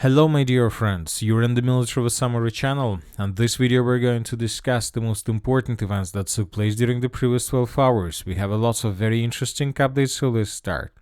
Hello my dear friends, you're in the Military Summary channel, and this video we're going to discuss the most important events that took place during the previous 12 hours. We have a lot of very interesting updates, so let's start.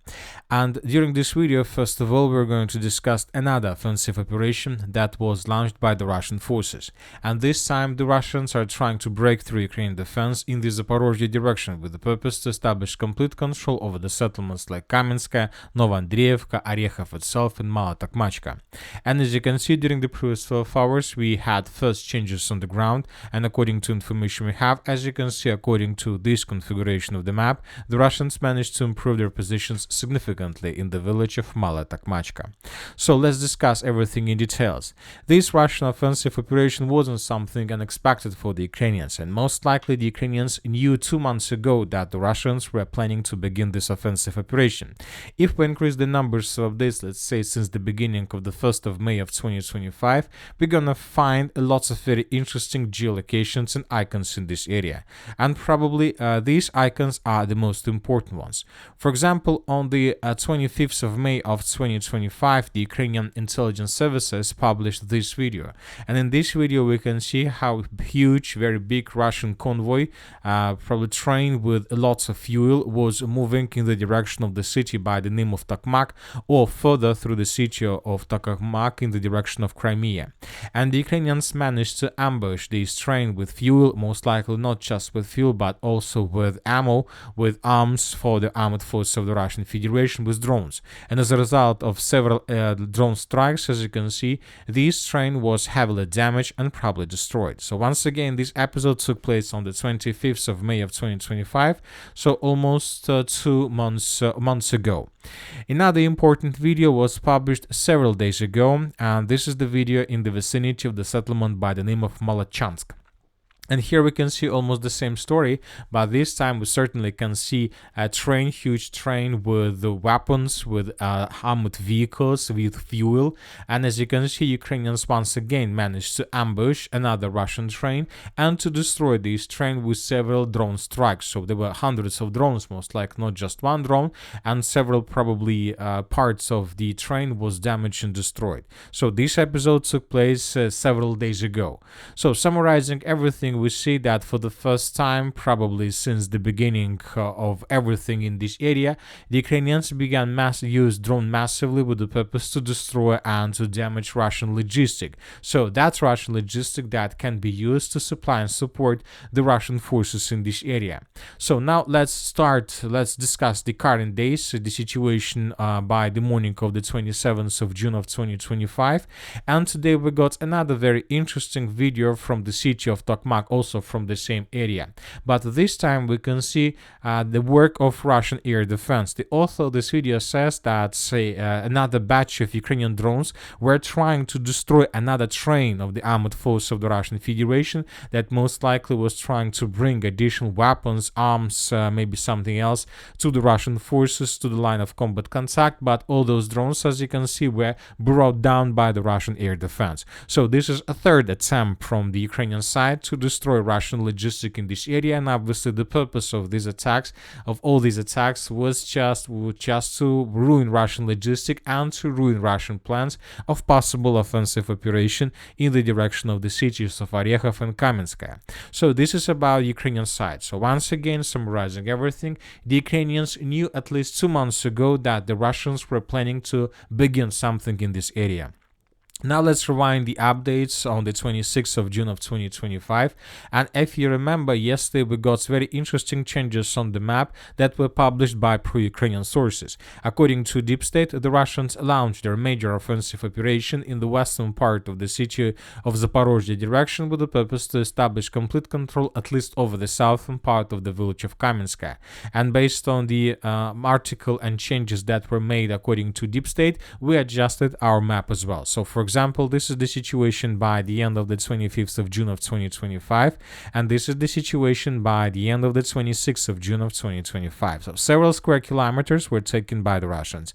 And during this video, first of all, we're going to discuss another offensive operation that was launched by the Russian forces. And this time the Russians are trying to break through Ukrainian defense in the Zaporizhzhia direction with the purpose to establish complete control over the settlements like Kamenskaya, Novoandreevka, Orekhov itself, and Malatakamachka. And as you can see, during the previous 12 hours, we had first changes on the ground, and according to information we have, as you can see, according to this configuration of the map, the Russians managed to improve their positions significantly in the village of Malatakamachka. So let's discuss everything in details. This Russian offensive operation wasn't something unexpected for the Ukrainians, and most likely the Ukrainians knew 2 months ago that the Russians were planning to begin this offensive operation. If we increase the numbers of this, let's say since the beginning of the 1st of May of 2025, we're gonna find lots of very interesting geolocations and icons in this area, and probably these icons are the most important ones. For example, on the 25th of May of 2025, the Ukrainian intelligence services published this video, and in this video we can see how huge, very big Russian convoy, probably train with lots of fuel, was moving in the direction of the city by the name of Tokmak, or further through the city of Tokmak in the direction of Crimea. And the Ukrainians managed to ambush this train with fuel, most likely not just with fuel but also with ammo, with arms for the armed forces of the Russian Federation, with drones. And as a result of several drone strikes, as you can see, this train was heavily damaged and probably destroyed. So once again, this episode took place on the 25th of May of 2025, so almost 2 months ago. Another important video was published several days ago, and this is the video in the vicinity of the settlement by the name of Malatakamachka. And here we can see almost the same story, but this time we certainly can see a train, huge train with weapons, with armored vehicles, with fuel. And as you can see, Ukrainians once again managed to ambush another Russian train and to destroy this train with several drone strikes. So there were hundreds of drones, most likely not just one drone, and several probably parts of the train was damaged and destroyed. So this episode took place several days ago. So summarizing everything, we see that for the first time, probably since the beginning of everything in this area, the Ukrainians began use drone massively with the purpose to destroy and to damage Russian logistic. So that's Russian logistic that can be used to supply and support the Russian forces in this area. So now let's discuss the current days, the situation by the morning of the 27th of June of 2025. And today we got another very interesting video from the city of Tokmak, also from the same area. But this time we can see the work of Russian air defense. The author of this video says that another batch of Ukrainian drones were trying to destroy another train of the armored force of the Russian Federation that most likely was trying to bring additional weapons, arms, maybe something else to the Russian forces, to the line of combat contact. But all those drones, as you can see, were brought down by the Russian air defense. So this is a third attempt from the Ukrainian side to destroy Russian logistic in this area, and obviously the purpose of these attacks, of all these attacks, was just to ruin Russian logistic and to ruin Russian plans of possible offensive operation in the direction of the cities of Orekhov and Kamenskaya. So this is about Ukrainian side. So once again, summarizing everything, the Ukrainians knew at least 2 months ago that the Russians were planning to begin something in this area. Now let's rewind the updates on the 26th of June of 2025, and if you remember, yesterday we got very interesting changes on the map that were published by pro-Ukrainian sources. According to Deep State, the Russians launched their major offensive operation in the western part of the city of Zaporizhzhia direction with the purpose to establish complete control at least over the southern part of the village of Kamenskaya. And based on the article and changes that were made according to Deep State, we adjusted our map as well. So for example, this is the situation by the end of the 25th of June of 2025, and this is the situation by the end of the 26th of June of 2025. So several square kilometers were taken by the Russians.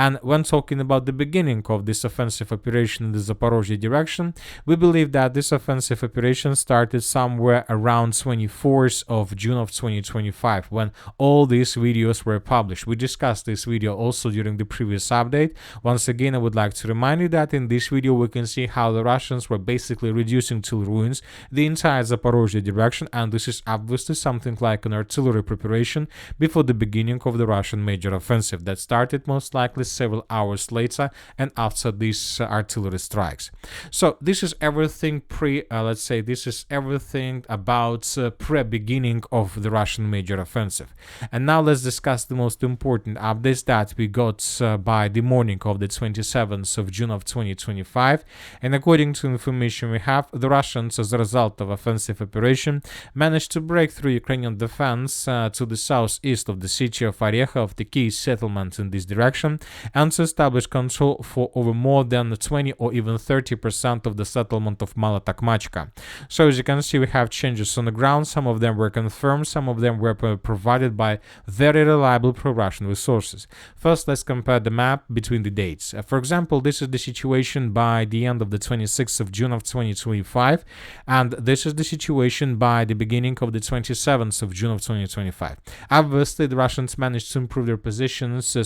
And when talking about the beginning of this offensive operation in the Zaporizhzhia direction, we believe that this offensive operation started somewhere around 24th of June of 2025, when all these videos were published. We discussed this video also during the previous update. Once again, I would like to remind you that in this video we can see how the Russians were basically reducing to ruins the entire Zaporizhzhia direction, and this is obviously something like an artillery preparation before the beginning of the Russian major offensive that started most likely several hours later and after these artillery strikes. So this is everything this is everything about pre-beginning of the Russian major offensive. And now let's discuss the most important updates that we got by the morning of the 27th of June of 2025. And according to information we have, the Russians, as a result of offensive operation, managed to break through Ukrainian defense to the southeast of the city of Orekha, of the key settlement in this direction, and to establish control for over more than 20 or even 30% of the settlement of Malatakamachka. So as you can see, we have changes on the ground. Some of them were confirmed, some of them were provided by very reliable pro-Russian resources. First, let's compare the map between the dates. For example, this is the situation by the end of the 26th of June of 2025, and this is the situation by the beginning of the 27th of June of 2025. Obviously, the Russians managed to improve their positions so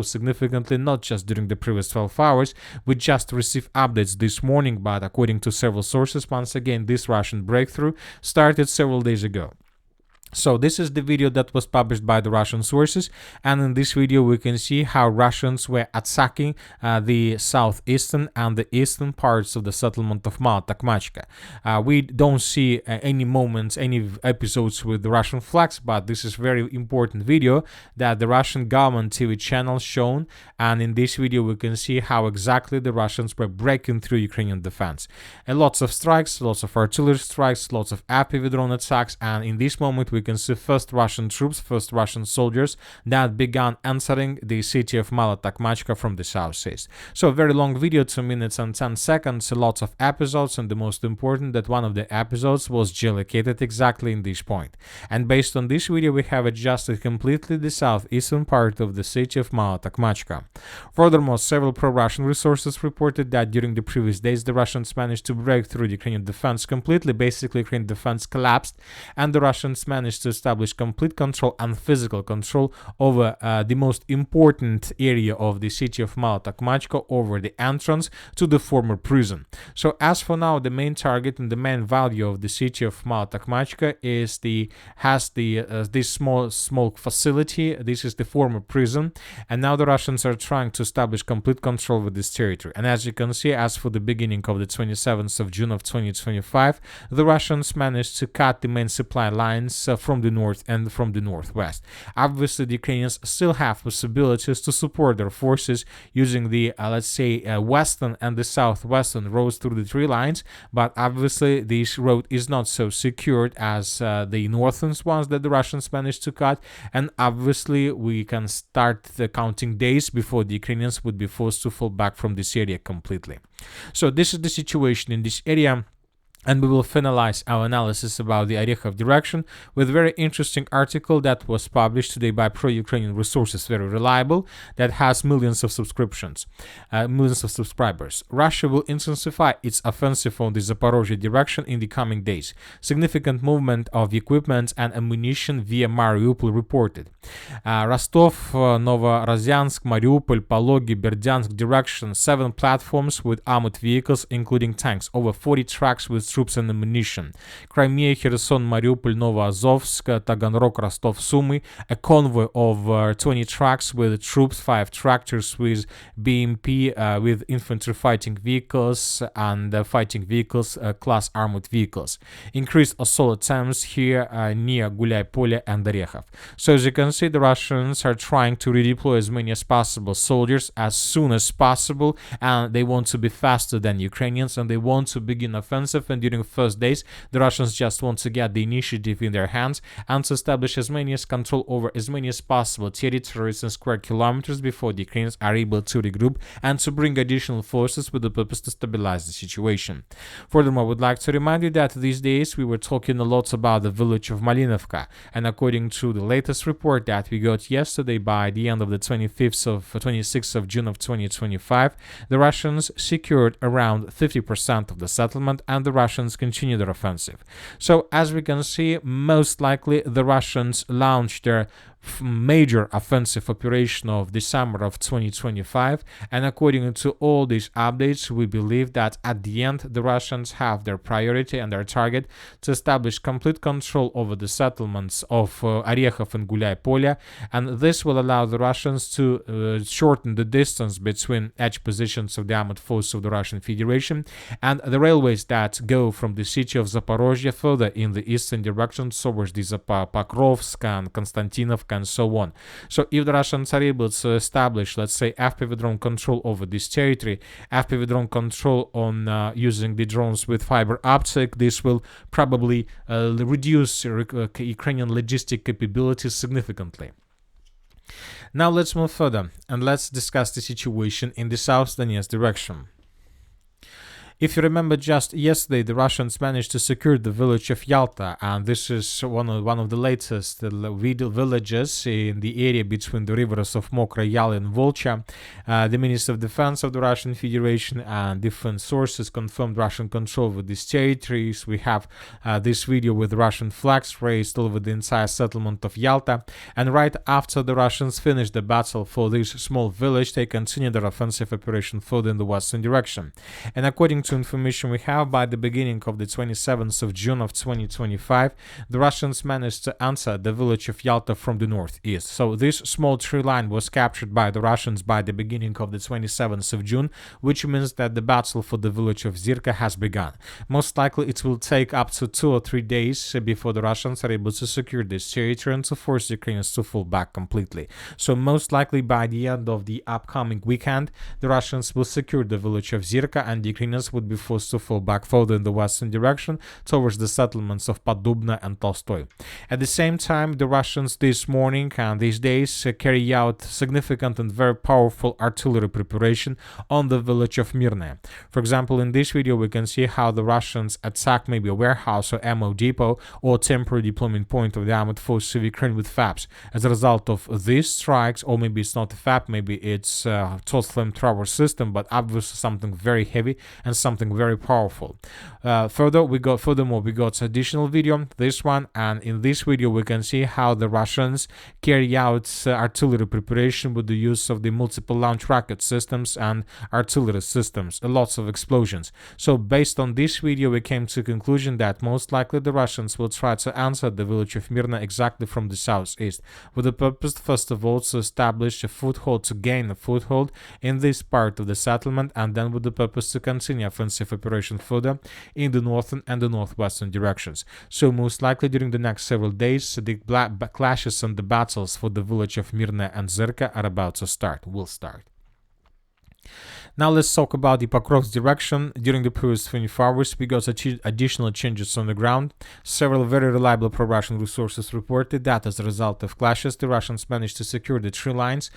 significantly, not just during the previous 12 hours. We just received updates this morning, but according to several sources, once again, this Russian breakthrough started several days ago. So this is the video that was published by the Russian sources, and in this video we can see how Russians were attacking the southeastern and the eastern parts of the settlement of Malatakamachka. We don't see any moments, any episodes with the Russian flags, but this is very important video that the Russian government TV channel shown, and in this video we can see how exactly the Russians were breaking through Ukrainian defense. And lots of strikes, lots of artillery strikes, lots of FPV drone attacks, and in this moment we can see first Russian troops, first Russian soldiers that began entering the city of Malatakamachka from the southeast. So a very long video, 2 minutes and 10 seconds, lots of episodes, and the most important that one of the episodes was geolocated exactly in this point. And based on this video we have adjusted completely the southeastern part of the city of Malatakamachka. Furthermore, several pro-Russian resources reported that during the previous days the Russians managed to break through the Ukrainian defense completely. Basically, Ukrainian defense collapsed, and the Russians managed to establish complete control and physical control over the most important area of the city of Malatakamachka, over the entrance to the former prison. So as for now, the main target and the main value of the city of Malatakamachka is this small facility. This is the former prison, and now the Russians are trying to establish complete control with this territory. And as you can see, as for the beginning of the 27th of June of 2025, the Russians managed to cut the main supply lines from the north and from the northwest. Obviously, the Ukrainians still have possibilities to support their forces using the, western and the southwestern roads through the three lines, but obviously this road is not so secured as the northern ones that the Russians managed to cut, and obviously we can start counting days before the Ukrainians would be forced to fall back from this area completely. So this is the situation in this area. And we will finalize our analysis about the Orekha direction with a very interesting article that was published today by pro-Ukrainian resources, very reliable, that has millions of subscriptions, millions of subscribers. Russia will intensify its offensive on the Zaporizhzhia direction in the coming days. Significant movement of equipment and ammunition via Mariupol reported. Rostov, Novorossiysk, Mariupol, Pologi, Berdyansk direction, 7 platforms with armored vehicles, including tanks, over 40 trucks with troops and ammunition. Crimea, Kherson, Mariupol, Novoazovsk, Taganrog, Rostov, Sumi, a convoy of 20 trucks with troops, 5 tractors with BMP, with infantry fighting vehicles and fighting vehicles, class armored vehicles. Increased assault attempts here near Gulay Pole and Orekha. So as you can see, the Russians are trying to redeploy as many as possible soldiers as soon as possible, and they want to be faster than Ukrainians, and they want to begin offensive and during the first days, the Russians just want to get the initiative in their hands and to establish as many as control over as many as possible territories and square kilometers before the Ukrainians are able to regroup and to bring additional forces with the purpose to stabilize the situation. Furthermore, I would like to remind you that these days we were talking a lot about the village of Malinovka, and according to the latest report that we got yesterday, by the end of the 26th of June of 2025, the Russians secured around 50% of the settlement and the Russians continue their offensive. So as we can see, most likely the Russians launched their major offensive operation of December of 2025, and according to all these updates, we believe that at the end the Russians have their priority and their target to establish complete control over the settlements of Orekhov and Gulay-Polya, and this will allow the Russians to shorten the distance between edge positions of the armed forces of the Russian Federation and the railways that go from the city of Zaporizhzhia further in the eastern direction towards the Pokrovsk and Constantinoka and so on. So if the Russians are able to establish, let's say, FPV drone control over this territory, FPV drone control on using the drones with fiber optic, this will probably reduce Ukrainian logistic capabilities significantly. Now let's move further and let's discuss the situation in the South Donetsk direction. If you remember, just yesterday the Russians managed to secure the village of Yalta, and this is one of the latest villages in the area between the rivers of Mokra, Yal and Volcha. The Minister of Defense of the Russian Federation and different sources confirmed Russian control over these territories. We have this video with Russian flags raised over the entire settlement of Yalta, and right after the Russians finished the battle for this small village, they continued their offensive operation further in the western direction. And according to information we have, by the beginning of the 27th of June of 2025, the Russians managed to enter the village of Yalta from the northeast. So this small tree line was captured by the Russians by the beginning of the 27th of June, which means that the battle for the village of Zirka has begun. Most likely it will take up to 2 or 3 days before the Russians are able to secure this territory and to force the Ukrainians to fall back completely. So most likely by the end of the upcoming weekend, the Russians will secure the village of Zirka and the Ukrainians would be forced to fall back further in the western direction towards the settlements of Podubna and Tolstoy. At the same time, the Russians this morning and these days carry out significant and very powerful artillery preparation on the village of Mirne. For example, in this video we can see how the Russians attack maybe a warehouse or ammo depot or temporary deployment point of the armed forces of Ukraine with FABs. As a result of these strikes, or maybe it's not a FAB, maybe it's a total flamethrower system, but obviously something very heavy and something very powerful. Furthermore, we got additional video, this one, and in this video we can see how the Russians carry out artillery preparation with the use of the multiple launch rocket systems and artillery systems, lots of explosions. So based on this video we came to the conclusion that most likely the Russians will try to answer the village of Mirna exactly from the southeast, with the purpose first of all to establish a foothold, to gain a foothold in this part of the settlement, and then with the purpose to continue offensive operation further in the northern and the northwestern directions. So most likely during the next several days the clashes and the battles for the village of Mirna and Zirka are about to will start. Now let's talk about the Pokrovsk direction. During the previous 24 hours, we got additional changes on the ground. Several very reliable pro-Russian resources reported that as a result of clashes, the Russians managed to secure the tree lines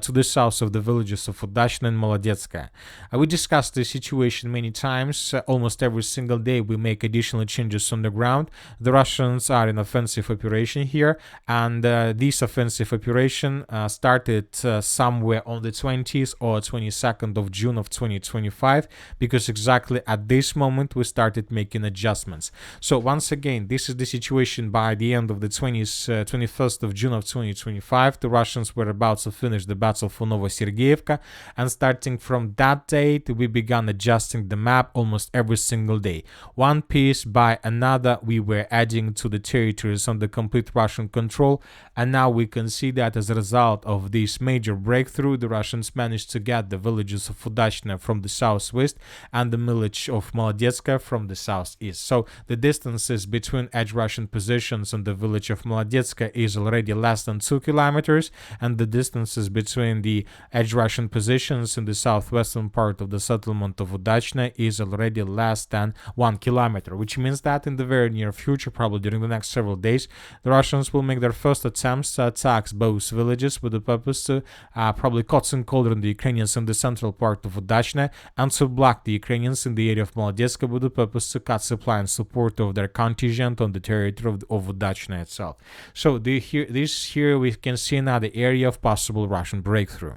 to the south of the villages of Udachna and Molodetskaya. We discussed the situation many times. Almost every single day we make additional changes on the ground. The Russians are in offensive operation here, and this offensive operation started somewhere on the 20th or 22nd of June of 2025, because exactly at this moment we started making adjustments. So once again, this is the situation by the end of the 21st of June of 2025. The Russians were about to finish the battle for Novosergeyevka, and starting from that date we began adjusting the map almost every single day. One piece by another we were adding to the territories under complete Russian control, and now we can see that as a result of this major breakthrough, the Russians managed to get the villages of Udachna from the southwest and the village of Molodetska from the southeast. So the distances between edge Russian positions and the village of Molodetska is already less than 2 kilometers, and the distances between the edge Russian positions in the southwestern part of the settlement of Udachna is already less than 1 kilometer, which means that in the very near future, probably during the next several days, the Russians will make their first attempts to attack both villages with the purpose to probably cut and cauldron the Ukrainians in the central part of Udachna and to block the Ukrainians in the area of Molodetska with the purpose to cut supply and support of their contingent on the territory of Udachna itself. So here we can see now the area of possible Russian breakthrough.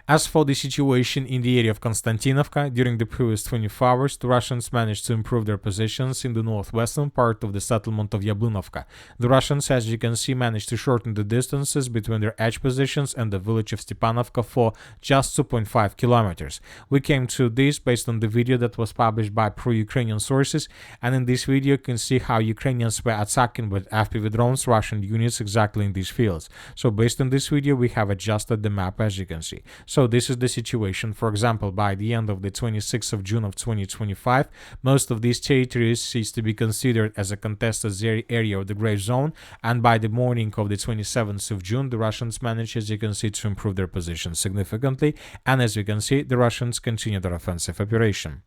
As for the situation in the area of Constantinoka, during the previous 24 hours, the Russians managed to improve their positions in the northwestern part of the settlement of Yablunovka. The Russians, as you can see, managed to shorten the distances between their edge positions and the village of Stepanovka for just 2.5 kilometers. We came to this based on the video that was published by pro-Ukrainian sources, and in this video you can see how Ukrainians were attacking with FPV drones Russian units exactly in these fields. So based on this video, we have adjusted the map, as you can see. So this is the situation. For example, by the end of the 26th of June of 2025, most of these territories ceased to be considered as a contested area of the gray zone, and by the morning of the 27th of June, the Russians managed, as you can see, to improve their position significantly, and as you can see, the Russians continue their offensive operation.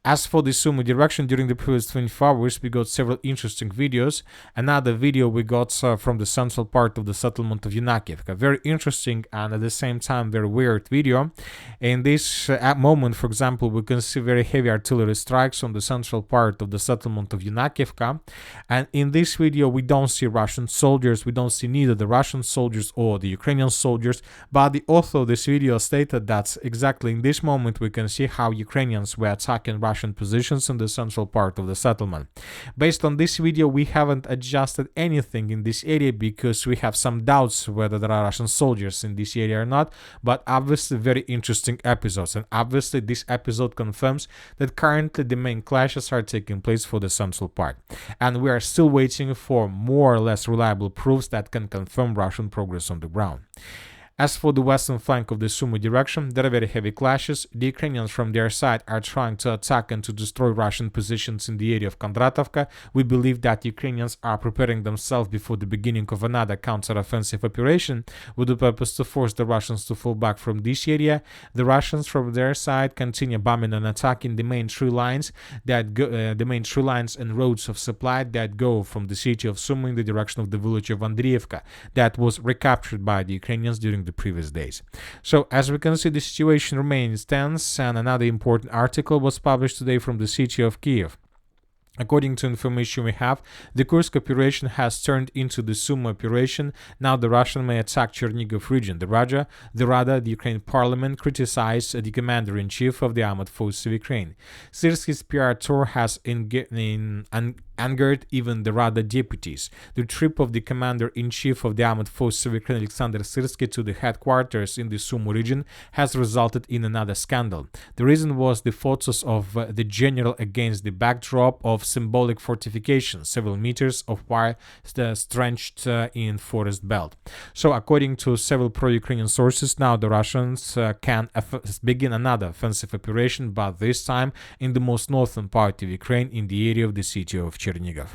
As for the Sumi direction, during the previous 24 hours, we got several interesting videos. Another video we got from the central part of the settlement of Yunakivka. Very interesting and at the same time very weird video. In this moment, for example, we can see very heavy artillery strikes on the central part of the settlement of Yunakivka. And in this video, we don't see Russian soldiers. We don't see neither the Russian soldiers or the Ukrainian soldiers. But the author of this video stated that exactly in this moment, we can see how Ukrainians were attacking Russian positions in the central part of the settlement. Based on this video, we haven't adjusted anything in this area because we have some doubts whether there are Russian soldiers in this area or not, but obviously very interesting episodes, and obviously this episode confirms that currently the main clashes are taking place for the central part, and we are still waiting for more or less reliable proofs that can confirm Russian progress on the ground. As for the western flank of the Sumi direction, there are very heavy clashes. The Ukrainians from their side are trying to attack and to destroy Russian positions in the area of Kondratovka. We believe that Ukrainians are preparing themselves before the beginning of another counter-offensive operation with the purpose to force the Russians to fall back from this area. The Russians from their side continue bombing and attacking the main tree lines and roads of supply that go from the city of Sumi in the direction of the village of Andriivka that was recaptured by the Ukrainians during the previous days. So as we can see, the situation remains tense, and another important article was published today from the city of Kiev. According to information we have, the Kursk operation has turned into the Sumi operation. Now the Russian may attack Chernigov region. The Rada, the Ukraine parliament, criticized the commander-in-chief of the armed forces of Ukraine. Syrsky's PR tour has angered even the Rada deputies. The trip of the commander-in-chief of the armed forces of Ukraine, Alexander Syrsky, to the headquarters in the Sumi region has resulted in another scandal. The reason was the photos of the general against the backdrop of symbolic fortifications, several meters of wire drenched in forest belt. So according to several pro-Ukrainian sources, now the Russians can begin another offensive operation, but this time in the most northern part of Ukraine, in the area of the city of Chernigov.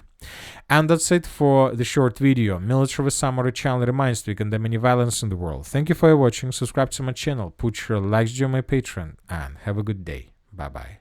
And that's it for the short video. Military Summary channel reminds to condemn any violence in the world. Thank you for watching, subscribe to my channel, put your likes on my Patreon, and have a good day. Bye bye.